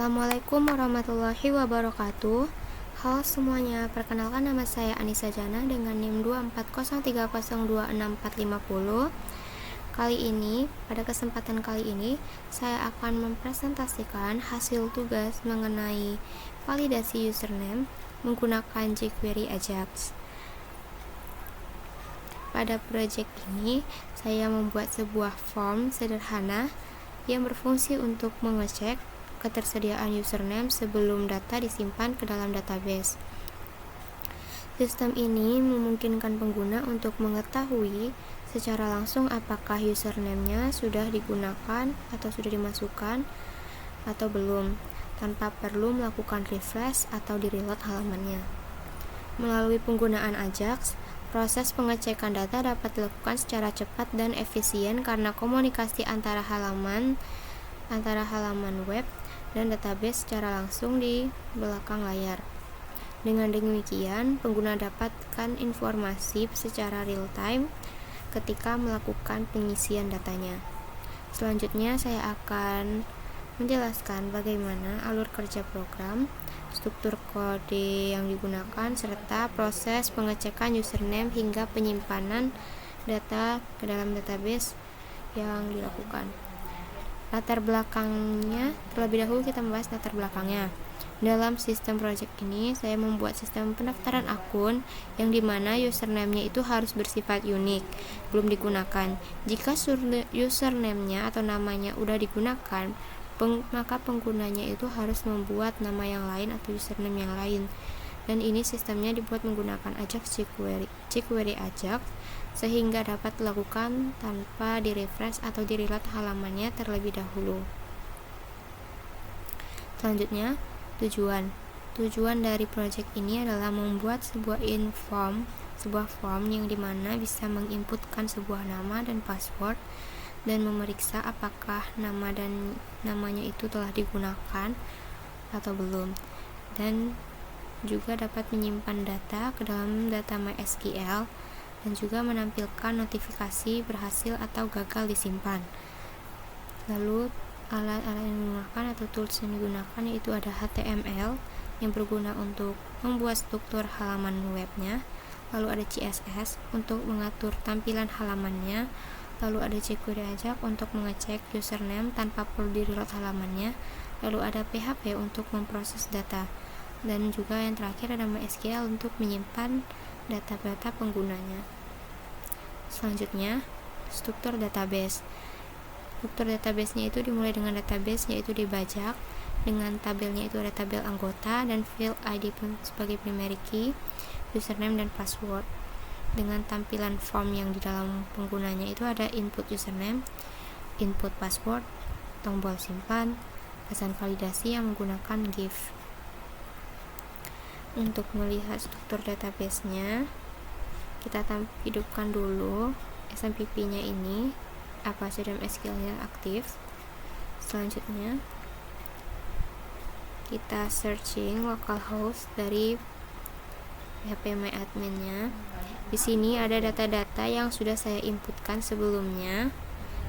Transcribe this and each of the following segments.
Assalamualaikum warahmatullahi wabarakatuh. Halo semuanya, perkenalkan nama saya Anissa Jana dengan NIM 240302640. Pada kesempatan kali ini, saya akan mempresentasikan hasil tugas mengenai validasi username menggunakan jQuery Ajax. Pada proyek ini, saya membuat sebuah form sederhana yang berfungsi untuk mengecek ketersediaan username sebelum data disimpan ke dalam database. Sistem ini memungkinkan pengguna untuk mengetahui secara langsung apakah username-nya sudah digunakan atau sudah dimasukkan atau belum, tanpa perlu melakukan refresh atau di-reload halamannya. Melalui penggunaan Ajax, proses pengecekan data dapat dilakukan secara cepat dan efisien karena komunikasi antara halaman web dan database secara langsung di belakang layar. Dengan demikian, pengguna dapatkan informasi secara real-time ketika melakukan pengisian datanya. Selanjutnya, saya akan menjelaskan bagaimana alur kerja program, struktur kode yang digunakan, serta proses pengecekan username hingga penyimpanan data ke dalam database yang dilakukan. Latar belakangnya, terlebih dahulu kita membahas latar belakangnya. Dalam sistem project ini, saya membuat sistem pendaftaran akun yang dimana username-nya itu harus bersifat unik, belum digunakan. Jika username-nya atau namanya udah digunakan, maka penggunanya itu harus membuat nama yang lain atau username yang lain. Dan ini sistemnya dibuat menggunakan Ajax jQuery Ajax, sehingga dapat dilakukan tanpa di-refresh atau di-reload halamannya terlebih dahulu. Selanjutnya, tujuan dari project ini adalah membuat sebuah form yang dimana bisa menginputkan sebuah nama dan password dan memeriksa apakah nama dan namanya itu telah digunakan atau belum, dan juga dapat menyimpan data ke dalam data MySQL dan juga menampilkan notifikasi berhasil atau gagal disimpan. Lalu alat-alat yang digunakan atau tools yang digunakan yaitu ada HTML yang berguna untuk membuat struktur halaman webnya, lalu ada CSS untuk mengatur tampilan halamannya, lalu ada jQuery Ajax untuk mengecek username tanpa perlu di-reload halamannya, lalu ada PHP untuk memproses data, dan juga yang terakhir ada MySQL untuk menyimpan data-data penggunanya. Selanjutnya, struktur database. Struktur database-nya itu dimulai dengan database yaitu dibajak dengan tabelnya itu ada tabel anggota dan field ID sebagai primary key, username dan password. Dengan tampilan form yang di dalam penggunanya itu ada input username, input password, tombol simpan, pesan validasi yang menggunakan GIF. Untuk melihat struktur database-nya, kita hidupkan dulu SMPP-nya ini, apa sudah SQL-nya aktif. Selanjutnya, kita searching localhost dari PHP MyAdmin-nya. Di sini ada data-data yang sudah saya inputkan sebelumnya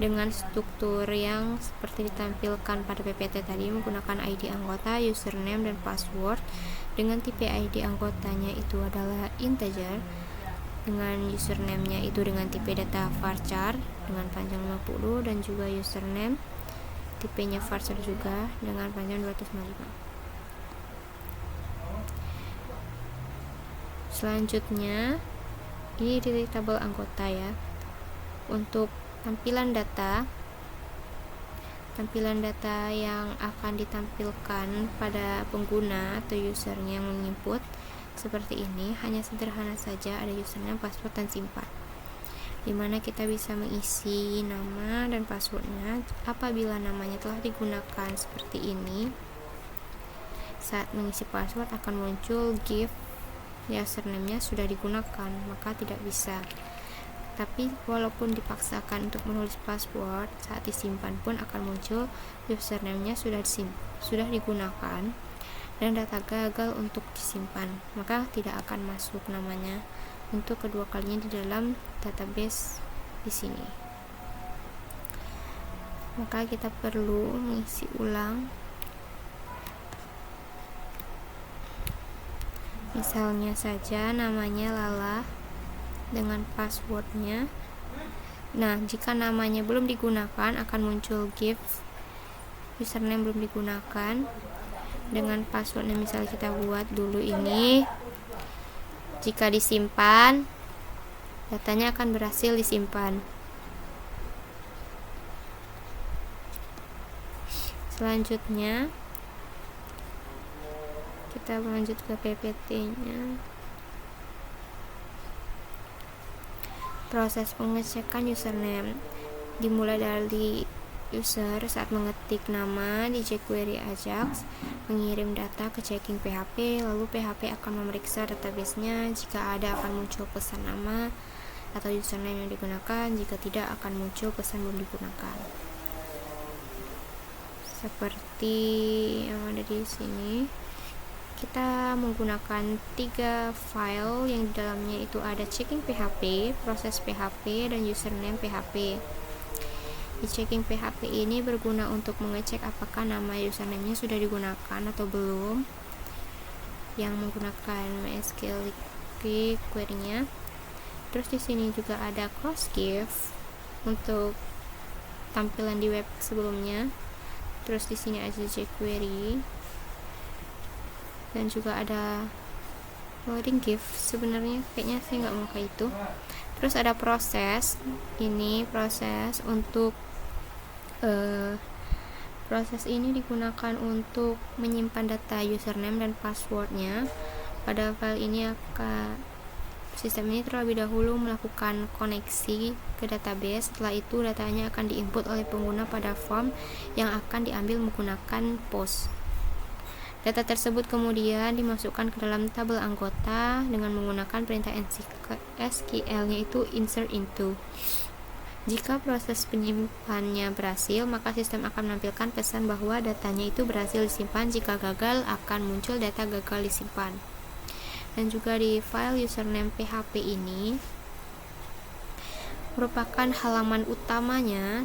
dengan struktur yang seperti ditampilkan pada PPT tadi menggunakan ID anggota, username dan password. Dengan tipe ID anggotanya itu adalah integer, dengan username-nya itu dengan tipe data varchar dengan panjang 50, dan juga username tipenya varchar juga dengan panjang 255. Selanjutnya, ini di tabel anggota ya. Untuk tampilan data yang akan ditampilkan pada pengguna atau usernya yang menginput seperti ini, hanya sederhana saja, ada username, password, dan simpan, dimana kita bisa mengisi nama dan passwordnya. Apabila namanya telah digunakan seperti ini, saat mengisi password akan muncul GIF username-nya sudah digunakan, maka tidak bisa. Tapi walaupun dipaksakan untuk menulis password, saat disimpan pun akan muncul username-nya sudah digunakan dan data gagal untuk disimpan, maka tidak akan masuk namanya untuk kedua kalinya di dalam database di sini. Maka kita perlu mengisi ulang Misalnya saja namanya Lala dengan passwordnya. Nah, jika namanya belum digunakan akan muncul GIF username belum digunakan dengan passwordnya. Misalnya kita buat dulu ini. Jika disimpan, datanya akan berhasil disimpan. Selanjutnya kita lanjut ke PPT-nya. Proses pengecekan username dimulai dari user saat mengetik nama di jQuery Ajax, mengirim data ke checking PHP, lalu PHP akan memeriksa database-nya. Jika ada akan muncul pesan nama atau username yang digunakan, jika tidak akan muncul pesan belum digunakan. Seperti yang ada di sini, kita menggunakan 3 file yang di dalamnya itu ada checking PHP, proses PHP, dan username PHP. Di checking PHP ini berguna untuk mengecek apakah nama username-nya sudah digunakan atau belum, yang menggunakan MySQL query-nya. Terus di sini juga ada cross GIF untuk tampilan di web sebelumnya. Terus di sini ada jQuery dan juga ada loading GIF. Sebenarnya kayaknya saya nggak mau kayak itu. Terus ada proses, ini proses untuk proses ini digunakan untuk menyimpan data username dan passwordnya. Pada file ini sistem ini terlebih dahulu melakukan koneksi ke database. Setelah itu datanya akan diinput oleh pengguna pada form yang akan diambil menggunakan post. Data tersebut kemudian dimasukkan ke dalam tabel anggota dengan menggunakan perintah SQL, yaitu insert into. Jika proses penyimpanannya berhasil, maka sistem akan menampilkan pesan bahwa datanya itu berhasil disimpan. Jika gagal, akan muncul data gagal disimpan. Dan juga di file username PHP ini merupakan halaman utamanya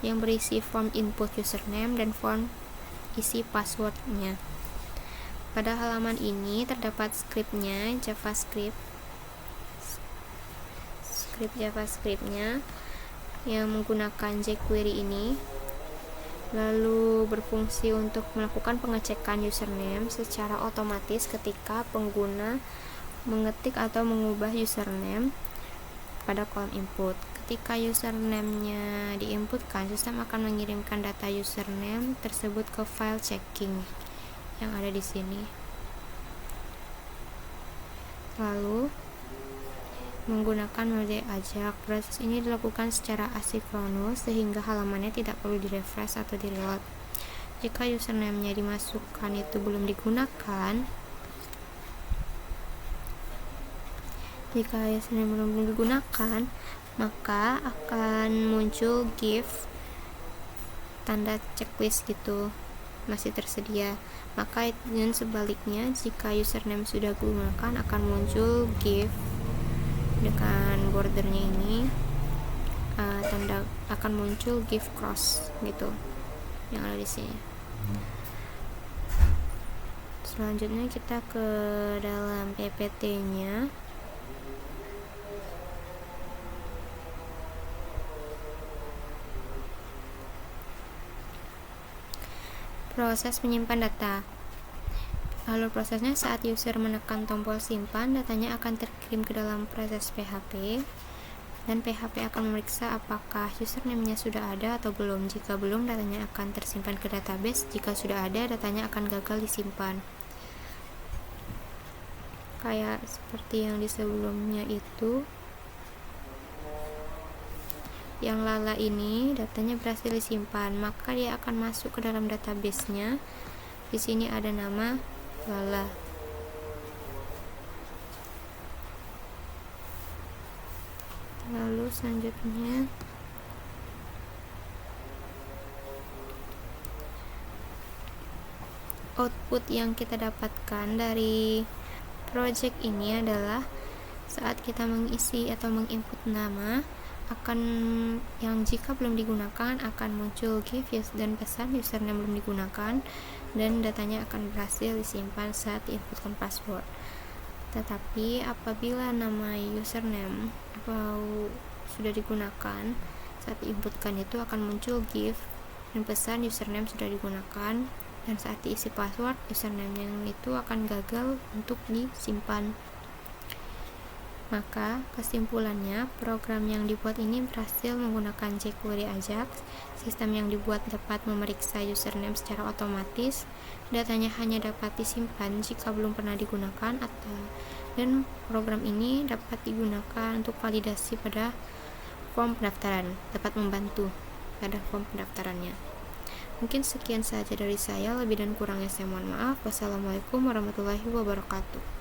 yang berisi form input username dan form isi passwordnya. Pada halaman ini terdapat scriptnya, JavaScript-nya yang menggunakan jQuery ini, lalu berfungsi untuk melakukan pengecekan username secara otomatis ketika pengguna mengetik atau mengubah username pada kolom input. Ketika username-nya diinputkan, sistem akan mengirimkan data username tersebut ke file checking yang ada di sini. Lalu menggunakan mode ajak. Proses ini dilakukan secara asinkronus sehingga halamannya tidak perlu direfresh atau di-reload. Jika username-nya dimasukkan itu belum digunakan, maka akan muncul GIF tanda checklist gitu, masih tersedia. Maka dan sebaliknya, jika username sudah digunakan akan muncul GIF dengan bordernya ini, tanda akan muncul GIF cross gitu yang ada di sini. Selanjutnya kita ke dalam PPT-nya. Proses menyimpan data. Alur prosesnya saat user menekan tombol simpan, datanya akan terkirim ke dalam proses PHP dan PHP akan memeriksa apakah username-nya sudah ada atau belum. Jika belum, datanya akan tersimpan ke database. Jika sudah ada, datanya akan gagal disimpan. Kayak seperti yang di sebelumnya itu. Yang Lala ini datanya berhasil disimpan, maka dia akan masuk ke dalam database-nya. Di sini ada nama Lala. Lalu selanjutnya output yang kita dapatkan dari project ini adalah saat kita mengisi atau menginput nama, akan yang jika belum digunakan akan muncul GIF dan pesan username belum digunakan. dan datanya akan berhasil disimpan saat diinputkan password. Tetapi apabila nama username atau sudah digunakan, saat diinputkan itu akan muncul GIF dan pesan username sudah digunakan, dan saat diisi password, username yang itu akan gagal untuk disimpan. Maka kesimpulannya, program yang dibuat ini berhasil menggunakan jQuery Ajax. Sistem yang dibuat dapat memeriksa username secara otomatis. Datanya hanya dapat disimpan jika belum pernah digunakan, dan program ini dapat digunakan untuk validasi pada form pendaftaran, dapat membantu pada form pendaftarannya. Mungkin sekian saja dari saya, lebih dan kurangnya saya mohon maaf. Wassalamualaikum warahmatullahi wabarakatuh.